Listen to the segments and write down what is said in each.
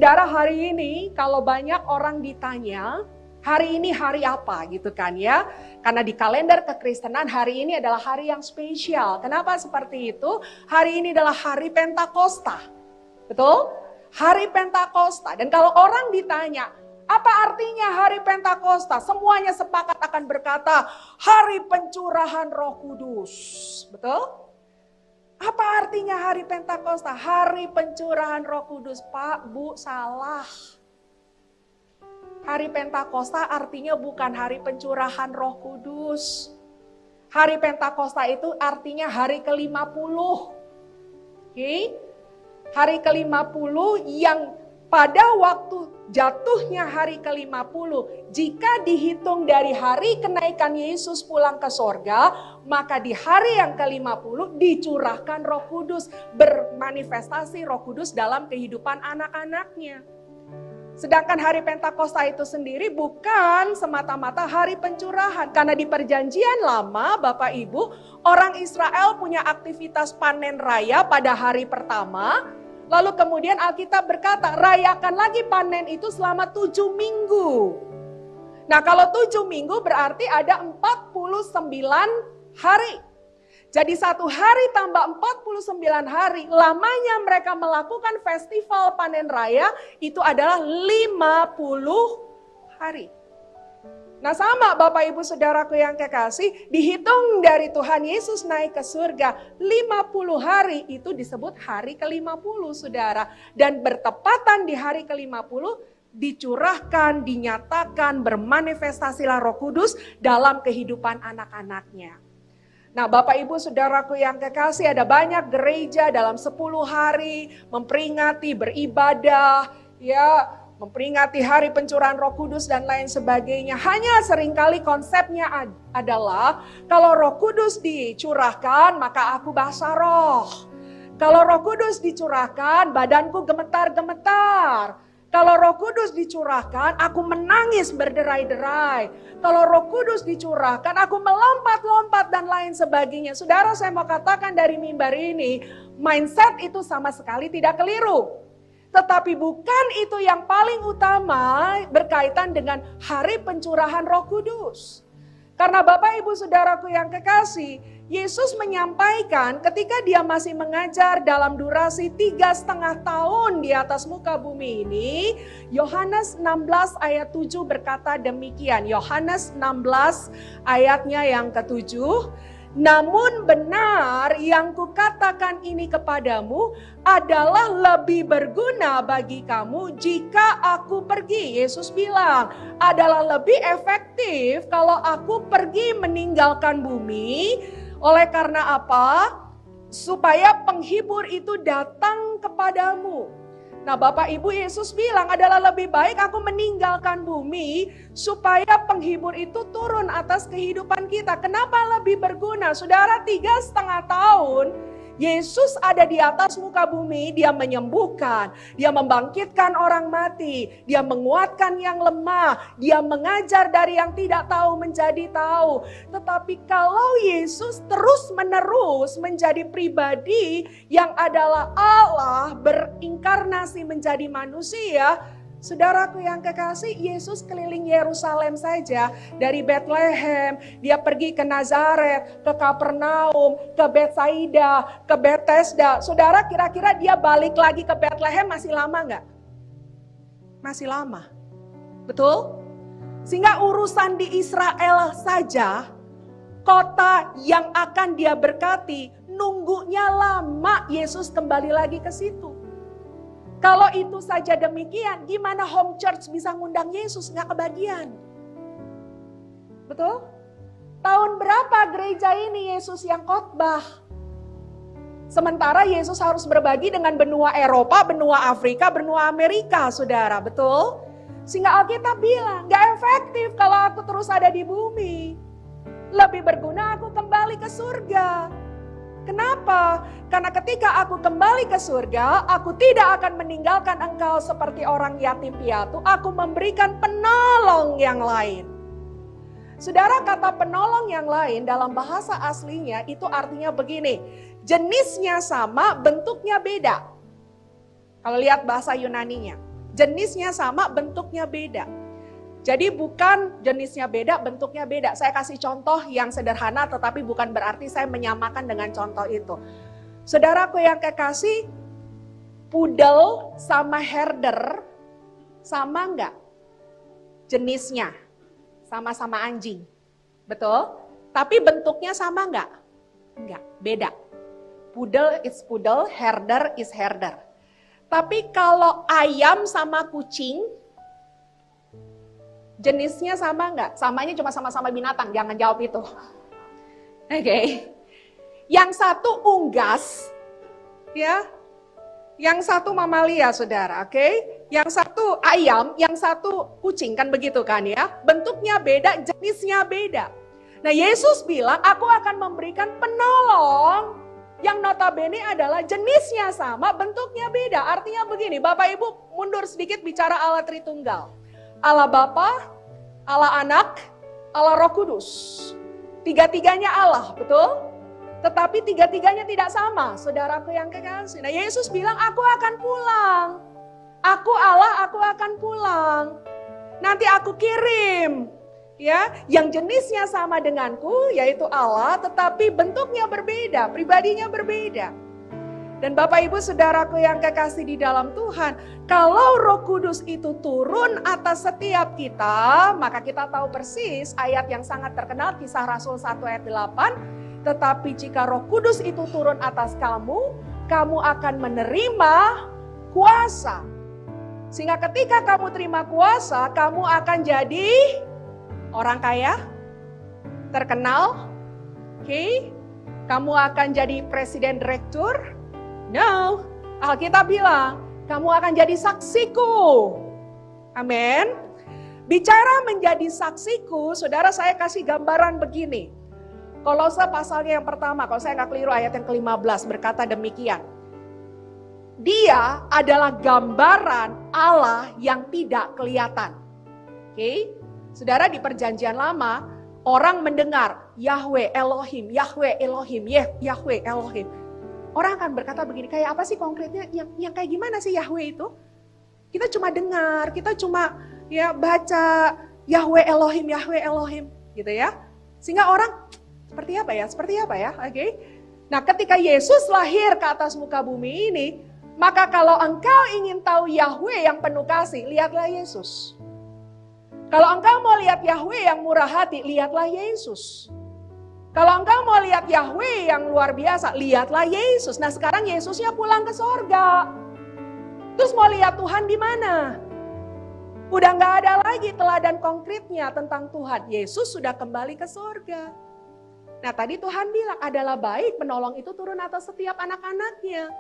Saudara, hari ini kalau banyak orang ditanya, hari ini hari apa gitu kan ya. Karena di kalender kekristenan hari ini adalah hari yang spesial. Kenapa seperti itu? Hari ini adalah hari Pentakosta. Betul? Hari Pentakosta. Dan kalau orang ditanya, apa artinya hari Pentakosta? Semuanya sepakat akan berkata, hari pencurahan Roh Kudus. Betul? Apa artinya hari Pentakosta? Hari pencurahan Roh Kudus. Pak, Bu, salah. Hari Pentakosta artinya bukan hari pencurahan Roh Kudus. Hari Pentakosta itu artinya hari ke-50. Oke? Hari ke-50 yang pada waktu jatuhnya hari ke-50, jika dihitung dari hari kenaikan Yesus pulang ke sorga, maka di hari yang ke-50 dicurahkan Roh Kudus, bermanifestasi Roh Kudus dalam kehidupan anak-anaknya. Sedangkan hari Pentakosta itu sendiri bukan semata-mata hari pencurahan. Karena di perjanjian lama, Bapak Ibu, orang Israel punya aktivitas panen raya pada hari pertama. Lalu kemudian Alkitab berkata, rayakan lagi panen itu selama 7 minggu. Nah, kalau 7 minggu berarti ada 49 hari. Jadi 1 hari tambah 49 hari, lamanya mereka melakukan festival panen raya itu adalah 50 hari. Nah sama Bapak Ibu Saudaraku yang kekasih, dihitung dari Tuhan Yesus naik ke surga, 50 hari itu disebut hari ke-50 saudara. Dan bertepatan di hari ke-50, dicurahkan, dinyatakan, bermanifestasilah Roh Kudus dalam kehidupan anak-anaknya. Nah Bapak Ibu Saudaraku yang kekasih, ada banyak gereja dalam 10 hari memperingati beribadah, ya, memperingati hari pencurahan Roh Kudus dan lain sebagainya. Hanya seringkali konsepnya adalah kalau Roh Kudus dicurahkan maka aku basah roh. Kalau Roh Kudus dicurahkan badanku gemetar-gemetar. Kalau Roh Kudus dicurahkan, aku menangis berderai-derai. Kalau Roh Kudus dicurahkan, aku melompat-lompat dan lain sebagainya. Saudara, saya mau katakan dari mimbar ini, mindset itu sama sekali tidak keliru. Tetapi bukan itu yang paling utama berkaitan dengan hari pencurahan Roh Kudus. Karena Bapak Ibu Saudaraku yang kekasih, Yesus menyampaikan ketika dia masih mengajar dalam durasi 3,5 tahun di atas muka bumi ini. Yohanes 16 ayat 7 berkata demikian. Yohanes 16 ayatnya yang ke-7. Namun benar yang kukatakan ini kepadamu adalah lebih berguna bagi kamu jika aku pergi. Yesus bilang adalah lebih efektif kalau aku pergi meninggalkan bumi. Oleh karena apa? Supaya penghibur itu datang kepadamu. Nah Bapak Ibu, Yesus bilang adalah lebih baik aku meninggalkan bumi supaya penghibur itu turun atas kehidupan kita. Kenapa lebih berguna? Saudara, 3,5 tahun Yesus ada di atas muka bumi, dia menyembuhkan, dia membangkitkan orang mati, dia menguatkan yang lemah, dia mengajar dari yang tidak tahu menjadi tahu. Tetapi kalau Yesus terus menerus menjadi pribadi yang adalah Allah berinkarnasi menjadi manusia, saudaraku yang kekasih, Yesus keliling Yerusalem saja. Dari Bethlehem, dia pergi ke Nazaret, ke Kapernaum, ke Betsaida, ke Bethesda. Saudara, kira-kira dia balik lagi ke Bethlehem masih lama nggak? Masih lama. Betul? Sehingga urusan di Israel saja, kota yang akan dia berkati, nunggunya lama Yesus kembali lagi ke situ. Kalau itu saja demikian, gimana home church bisa ngundang Yesus? Nggak kebagian. Betul? Tahun berapa gereja ini Yesus yang khotbah? Sementara Yesus harus berbagi dengan benua Eropa, benua Afrika, benua Amerika, saudara. Betul? Sehingga Alkitab bilang, nggak efektif kalau aku terus ada di bumi. Lebih berguna aku kembali ke surga. Kenapa? Karena ketika aku kembali ke surga, aku tidak akan meninggalkan engkau seperti orang yatim piatu. Aku memberikan penolong yang lain. Saudara, kata penolong yang lain dalam bahasa aslinya itu artinya begini. Jenisnya sama, bentuknya beda. Kalau lihat bahasa Yunaninya. Jenisnya sama, bentuknya beda. Jadi bukan jenisnya beda, bentuknya beda. Saya kasih contoh yang sederhana tetapi bukan berarti saya menyamakan dengan contoh itu. Saudaraku yang kekasih, poodle sama herder sama enggak? Jenisnya sama-sama anjing. Betul? Tapi bentuknya sama enggak? Enggak, beda. Poodle is poodle, herder is herder. Tapi kalau ayam sama kucing, jenisnya sama enggak? Samanya cuma sama-sama binatang, jangan jawab itu. Oke. Yang satu unggas, ya. Yang satu mamalia, saudara, oke? Yang satu ayam, yang satu kucing, kan begitu kan ya? Bentuknya beda, jenisnya beda. Nah, Yesus bilang, aku akan memberikan penolong yang notabene adalah jenisnya sama, bentuknya beda. Artinya begini, Bapak Ibu mundur sedikit bicara Allah Tritunggal. Allah Bapa, Allah Anak, Allah Roh Kudus. Tiga-tiganya Allah, betul? Tetapi tiga-tiganya tidak sama, saudaraku yang kekasih. Nah, Yesus bilang, aku akan pulang. Aku Allah, aku akan pulang. Nanti aku kirim, ya, yang jenisnya sama denganku, yaitu Allah, tetapi bentuknya berbeda, pribadinya berbeda. Dan Bapak Ibu saudaraku yang kekasih di dalam Tuhan, kalau Roh Kudus itu turun atas setiap kita, maka kita tahu persis ayat yang sangat terkenal, Kisah Rasul 1 ayat 8, tetapi jika Roh Kudus itu turun atas kamu, kamu akan menerima kuasa. Sehingga ketika kamu terima kuasa, kamu akan jadi orang kaya, terkenal, oke? Kamu akan jadi presiden direktur? No, Alkitab bilang, kamu akan jadi saksiku. Amin. Bicara menjadi saksiku, saudara, saya kasih gambaran begini. Kolose pasalnya yang pertama, kalau saya nggak keliru ayat yang ke-15 berkata demikian. Dia adalah gambaran Allah yang tidak kelihatan. Oke, saudara, di perjanjian lama, orang mendengar Yahweh Elohim, Yahweh Elohim, Yahweh Elohim. Orang akan berkata begini, kayak apa sih konkretnya, yang kayak gimana sih Yahweh itu? Kita cuma dengar, kita cuma ya baca Yahweh Elohim, Yahweh Elohim, gitu ya. Sehingga orang, seperti apa ya, oke. Nah, ketika Yesus lahir ke atas muka bumi ini, maka kalau engkau ingin tahu Yahweh yang penuh kasih, lihatlah Yesus. Kalau engkau mau lihat Yahweh yang murah hati, lihatlah Yesus. Kalau engkau mau lihat Yahweh yang luar biasa, lihatlah Yesus. Nah, sekarang Yesusnya pulang ke sorga. Terus mau lihat Tuhan di mana? Udah gak ada lagi teladan konkretnya tentang Tuhan. Yesus sudah kembali ke sorga. Nah, tadi Tuhan bilang adalah baik penolong itu turun atas setiap anak-anaknya.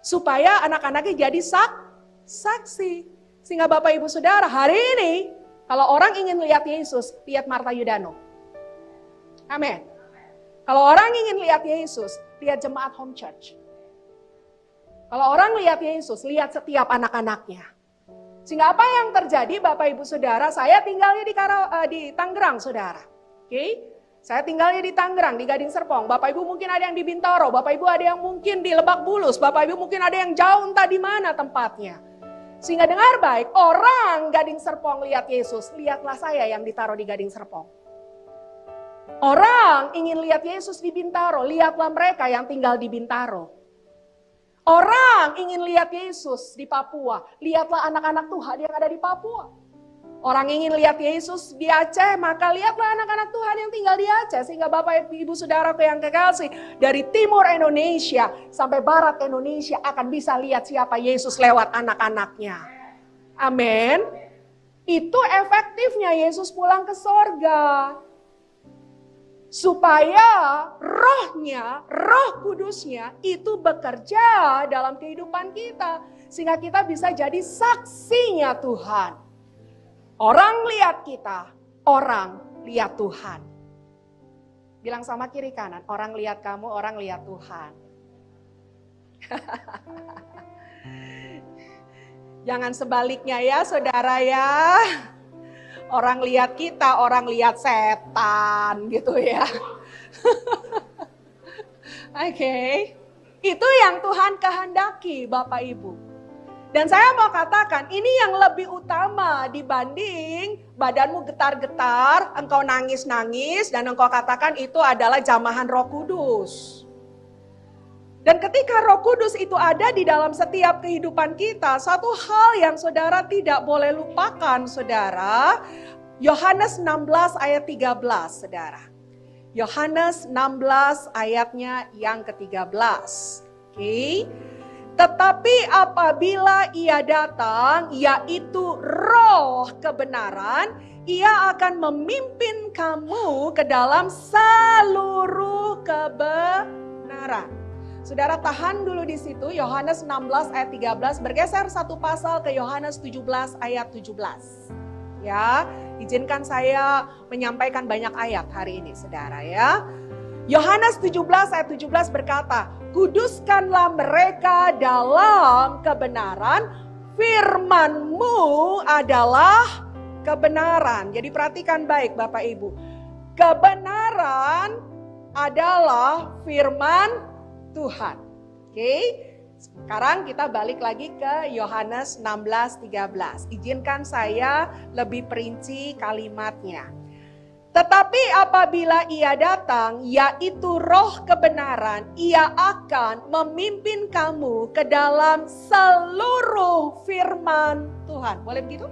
Supaya anak-anaknya jadi saksi. Sehingga Bapak Ibu Saudara, hari ini kalau orang ingin lihat Yesus, lihat Martha Yudano. Amin. Kalau orang ingin lihat Yesus, lihat jemaat Home Church. Kalau orang lihat Yesus, lihat setiap anak-anaknya. Sehingga apa yang terjadi Bapak Ibu Saudara, saya tinggalnya di Tangerang, Saudara. Oke? Saya tinggalnya di Tangerang, di Gading Serpong. Bapak Ibu mungkin ada yang di Bintaro, Bapak Ibu ada yang mungkin di Lebak Bulus, Bapak Ibu mungkin ada yang jauh entah di mana tempatnya. Sehingga dengar baik, orang Gading Serpong lihat Yesus, lihatlah saya yang ditaruh di Gading Serpong. Orang ingin lihat Yesus di Bintaro, lihatlah mereka yang tinggal di Bintaro. Orang ingin lihat Yesus di Papua, lihatlah anak-anak Tuhan yang ada di Papua. Orang ingin lihat Yesus di Aceh, maka lihatlah anak-anak Tuhan yang tinggal di Aceh. Sehingga Bapak Ibu Saudaraku yang kekasih, dari timur Indonesia sampai barat Indonesia akan bisa lihat siapa Yesus lewat anak-anaknya. Amin. Itu efektifnya Yesus pulang ke sorga. Supaya rohnya, roh kudusnya itu bekerja dalam kehidupan kita. Sehingga kita bisa jadi saksinya Tuhan. Orang lihat kita, orang lihat Tuhan. Bilang sama kiri kanan, orang lihat kamu, orang lihat Tuhan. Jangan sebaliknya ya saudara ya. Orang lihat kita, orang lihat setan gitu ya. Oke. Itu yang Tuhan kehendaki Bapak Ibu. Dan saya mau katakan, ini yang lebih utama dibanding badanmu getar-getar, engkau nangis-nangis, dan engkau katakan itu adalah jamahan Roh Kudus. Dan ketika Roh Kudus itu ada di dalam setiap kehidupan kita, satu hal yang saudara tidak boleh lupakan, saudara, Yohanes 16 ayat 13, saudara. Yohanes 16 ayatnya yang ke-13. Oke. Tetapi apabila ia datang, yaitu Roh kebenaran, ia akan memimpin kamu ke dalam seluruh kebenaran. Saudara tahan dulu di situ, Yohanes 16 ayat 13, bergeser satu pasal ke Yohanes 17 ayat 17. Ya, izinkan saya menyampaikan banyak ayat hari ini, saudara ya. Yohanes 17 ayat 17 berkata, kuduskanlah mereka dalam kebenaran, firman-Mu adalah kebenaran. Jadi perhatikan baik Bapak Ibu. Kebenaran adalah firman Tuhan. Oke. Sekarang kita balik lagi ke Yohanes 16:13. Izinkan saya lebih perinci kalimatnya. Tetapi apabila ia datang, yaitu Roh kebenaran, ia akan memimpin kamu ke dalam seluruh firman Tuhan. Boleh begitu?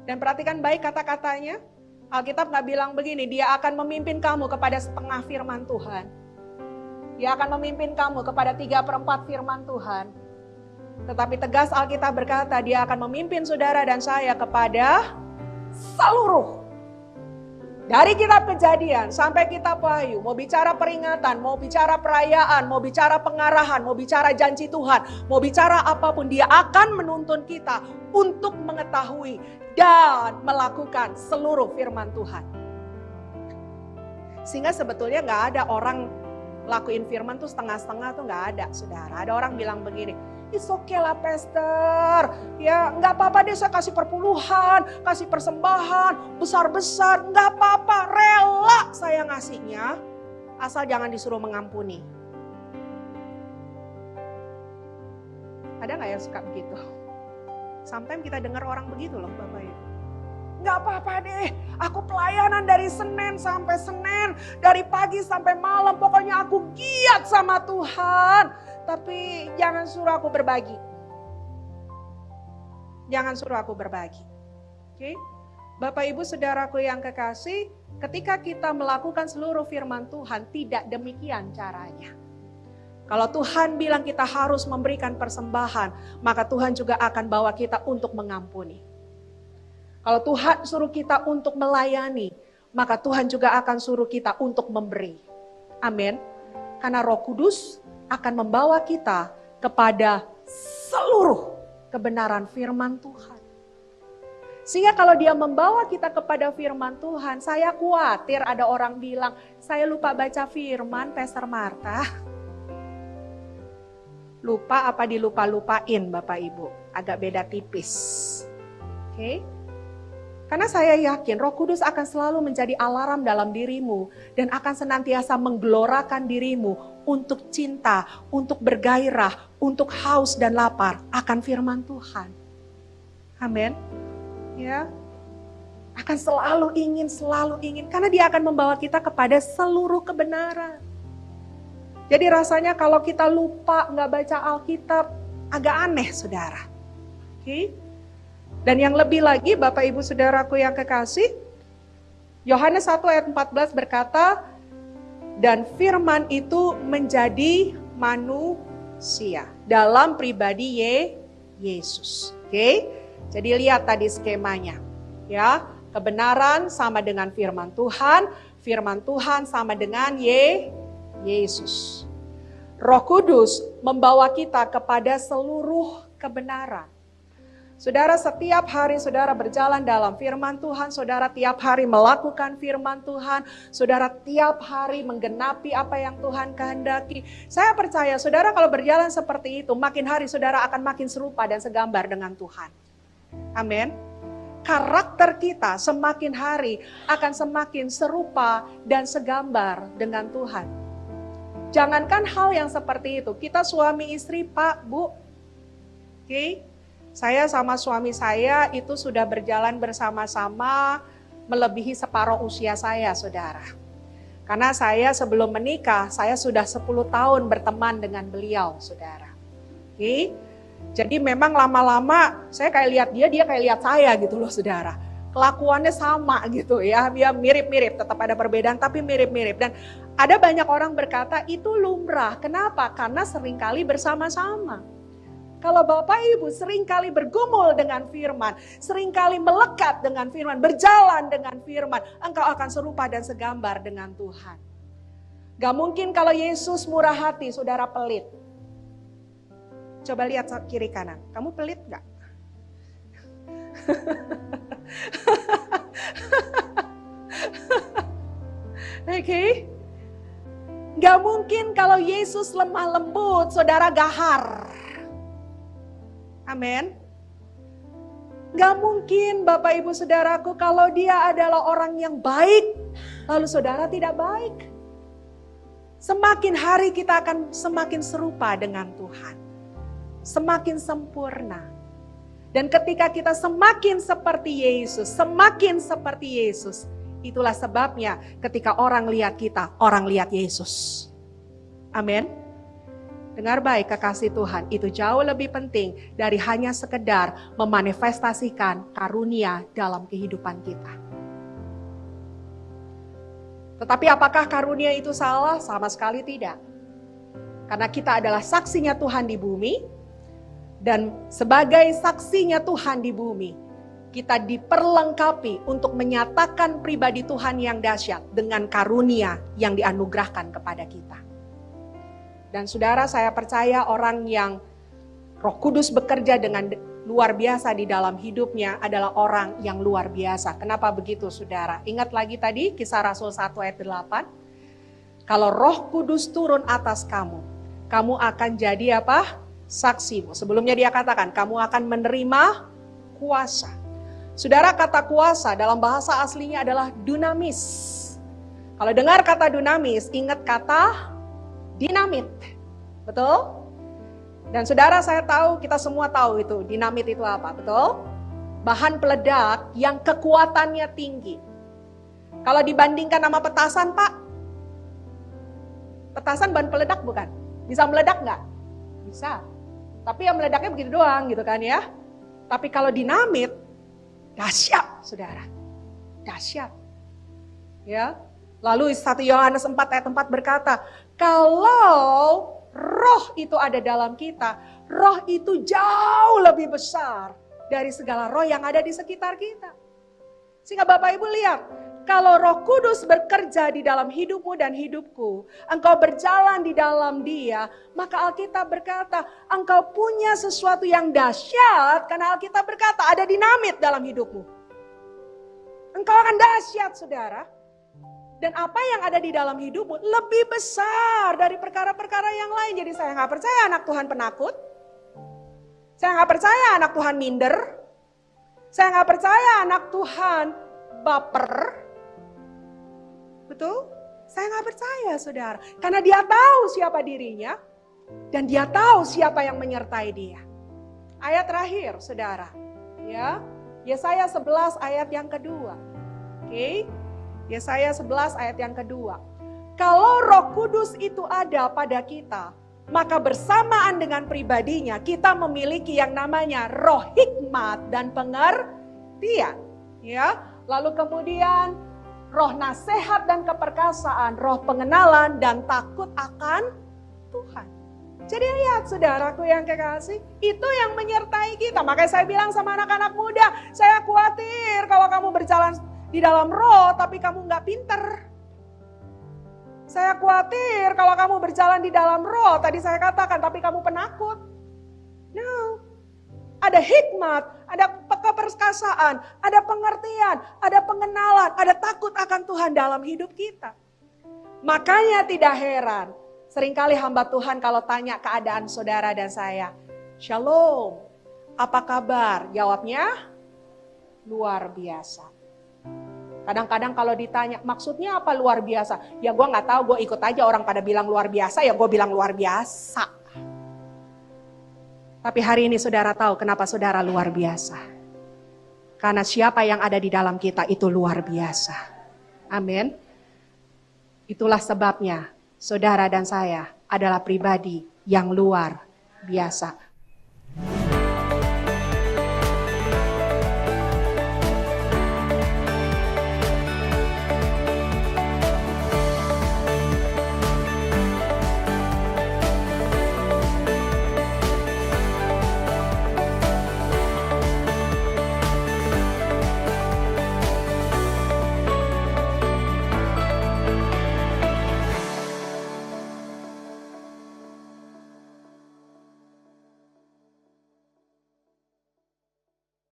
Dan perhatikan baik kata-katanya. Alkitab gak bilang begini, dia akan memimpin kamu kepada setengah firman Tuhan. Dia akan memimpin kamu kepada 3/4 firman Tuhan. Tetapi tegas Alkitab berkata, dia akan memimpin saudara dan saya kepada seluruh. Dari kitab Kejadian sampai kitab Wahyu, mau bicara peringatan, mau bicara perayaan, mau bicara pengarahan, mau bicara janji Tuhan, mau bicara apapun, dia akan menuntun kita untuk mengetahui dan melakukan seluruh firman Tuhan. Sehingga sebetulnya gak ada orang lakuin firman tuh setengah-setengah tuh gak ada, saudara. Ada orang bilang begini, it's okay lah pastor, ya nggak apa-apa deh saya kasih perpuluhan, kasih persembahan, besar-besar, nggak apa-apa, rela saya ngasihnya, asal jangan disuruh mengampuni. Ada nggak yang suka begitu? Sometimes kita dengar orang begitu loh Bapak Ibu. Nggak apa-apa deh, aku pelayanan dari Senin sampai Senin, dari pagi sampai malam, pokoknya aku giat sama Tuhan. Tapi jangan suruh aku berbagi. Jangan suruh aku berbagi. Oke? Bapak Ibu saudaraku yang kekasih, ketika kita melakukan seluruh firman Tuhan, tidak demikian caranya. Kalau Tuhan bilang kita harus memberikan persembahan, maka Tuhan juga akan bawa kita untuk mengampuni. Kalau Tuhan suruh kita untuk melayani, maka Tuhan juga akan suruh kita untuk memberi. Amin. Karena Roh Kudus akan membawa kita kepada seluruh kebenaran firman Tuhan. Sehingga kalau dia membawa kita kepada firman Tuhan, saya khawatir ada orang bilang, saya lupa baca firman, Pastor Martha. Lupa apa dilupa-lupain Bapak Ibu? Agak beda tipis. Oke? Karena saya yakin Roh Kudus akan selalu menjadi alarm dalam dirimu dan akan senantiasa menggelorakan dirimu untuk cinta, untuk bergairah, untuk haus dan lapar akan firman Tuhan. Amin. Ya. Akan selalu ingin karena dia akan membawa kita kepada seluruh kebenaran. Jadi rasanya kalau kita lupa nggak baca Alkitab agak aneh saudara. Oke. Dan yang lebih lagi Bapak Ibu Saudaraku yang kekasih, Yohanes 1 ayat 14 berkata, dan firman itu menjadi manusia dalam pribadi Yesus. Oke? Jadi lihat tadi skemanya. Ya, kebenaran sama dengan firman Tuhan sama dengan Yesus. Roh Kudus membawa kita kepada seluruh kebenaran. Saudara, setiap hari saudara berjalan dalam firman Tuhan, saudara tiap hari melakukan firman Tuhan, saudara tiap hari menggenapi apa yang Tuhan kehendaki. Saya percaya saudara kalau berjalan seperti itu, makin hari saudara akan makin serupa dan segambar dengan Tuhan. Amin. Karakter kita semakin hari akan semakin serupa dan segambar dengan Tuhan. Jangankan hal yang seperti itu, kita suami istri Pak, Bu, Oke, saya sama suami saya itu sudah berjalan bersama-sama melebihi separuh usia saya, saudara. Karena saya sebelum menikah, saya sudah 10 tahun berteman dengan beliau, saudara. Oke, jadi memang lama-lama saya kayak lihat dia kayak lihat saya gitu loh, saudara. Kelakuannya sama gitu ya, dia mirip-mirip, tetap ada perbedaan tapi mirip-mirip. Dan ada banyak orang berkata itu lumrah, kenapa? Karena seringkali bersama-sama. Kalau Bapak Ibu seringkali bergumul dengan firman, seringkali melekat dengan firman, berjalan dengan firman, engkau akan serupa dan segambar dengan Tuhan. Gak mungkin kalau Yesus murah hati, saudara pelit. Coba lihat kiri kanan, kamu pelit gak? Oke. Gak mungkin kalau Yesus lemah lembut, saudara gahar. Amin. Gak mungkin Bapak Ibu Saudaraku kalau dia adalah orang yang baik, lalu saudara tidak baik. Semakin hari kita akan semakin serupa dengan Tuhan. Semakin sempurna. Dan ketika kita semakin seperti Yesus, itulah sebabnya ketika orang lihat kita, orang lihat Yesus. Amin. Dengar baik kekasih Tuhan, itu jauh lebih penting dari hanya sekedar memanifestasikan karunia dalam kehidupan kita. Tetapi apakah karunia itu salah? Sama sekali tidak. Karena kita adalah saksinya Tuhan di bumi, dan sebagai saksinya Tuhan di bumi, kita diperlengkapi untuk menyatakan pribadi Tuhan yang dahsyat dengan karunia yang dianugerahkan kepada kita. Dan saudara, saya percaya orang yang Roh Kudus bekerja dengan luar biasa di dalam hidupnya adalah orang yang luar biasa. Kenapa begitu, saudara? Ingat lagi tadi Kisah Rasul 1 ayat 8. Kalau Roh Kudus turun atas kamu, kamu akan jadi apa? Saksimu. Sebelumnya dia katakan, kamu akan menerima kuasa. Saudara, kata kuasa dalam bahasa aslinya adalah dunamis. Kalau dengar kata dunamis, ingat kata dinamit. Betul? Dan saudara, saya tahu, kita semua tahu itu, dinamit itu apa, betul? Bahan peledak yang kekuatannya tinggi. Kalau dibandingkan sama petasan, Pak, petasan bahan peledak bukan? Bisa meledak nggak? Bisa. Tapi yang meledaknya begitu doang gitu kan ya. Tapi kalau dinamit, dahsyat saudara. Dahsyat. Ya. Lalu 1 Yohanes 4 ayat 4 berkata, kalau roh itu ada dalam kita, roh itu jauh lebih besar dari segala roh yang ada di sekitar kita. Sehingga Bapak Ibu lihat, kalau Roh Kudus bekerja di dalam hidupmu dan hidupku, engkau berjalan di dalam Dia, maka Alkitab berkata, engkau punya sesuatu yang dahsyat, karena Alkitab berkata ada dinamit dalam hidupmu. Engkau akan dahsyat, saudara. Dan apa yang ada di dalam hidupmu lebih besar dari perkara-perkara yang lain. Jadi saya nggak percaya anak Tuhan penakut. Saya nggak percaya anak Tuhan minder. Saya nggak percaya anak Tuhan baper. Betul? Saya nggak percaya, saudara. Karena dia tahu siapa dirinya. Dan dia tahu siapa yang menyertai dia. Ayat terakhir, saudara. Ya, Yesaya 11 ayat yang kedua. Oke. Yesaya 11 ayat yang kedua. Kalau Roh Kudus itu ada pada kita, maka bersamaan dengan pribadinya kita memiliki yang namanya roh hikmat dan pengertian. Ya, lalu kemudian roh nasihat dan keperkasaan, roh pengenalan dan takut akan Tuhan. Jadi lihat saudaraku yang kekasih, itu yang menyertai kita. Makanya saya bilang sama anak-anak muda, saya khawatir kalau kamu berjalan di dalam roh tapi kamu gak pinter. Saya khawatir kalau kamu berjalan di dalam roh, tadi saya katakan, tapi kamu penakut. No. Ada hikmat, ada keperkasaan, ada pengertian, ada pengenalan, ada takut akan Tuhan dalam hidup kita. Makanya tidak heran, seringkali hamba Tuhan kalau tanya keadaan saudara dan saya, Shalom, apa kabar? Jawabnya, luar biasa. Kadang-kadang kalau ditanya, maksudnya apa luar biasa? Ya gue gak tahu, gue ikut aja orang pada bilang luar biasa, ya gue bilang luar biasa. Tapi hari ini saudara tahu kenapa saudara luar biasa. Karena siapa yang ada di dalam kita itu luar biasa. Amin. Itulah sebabnya saudara dan saya adalah pribadi yang luar biasa.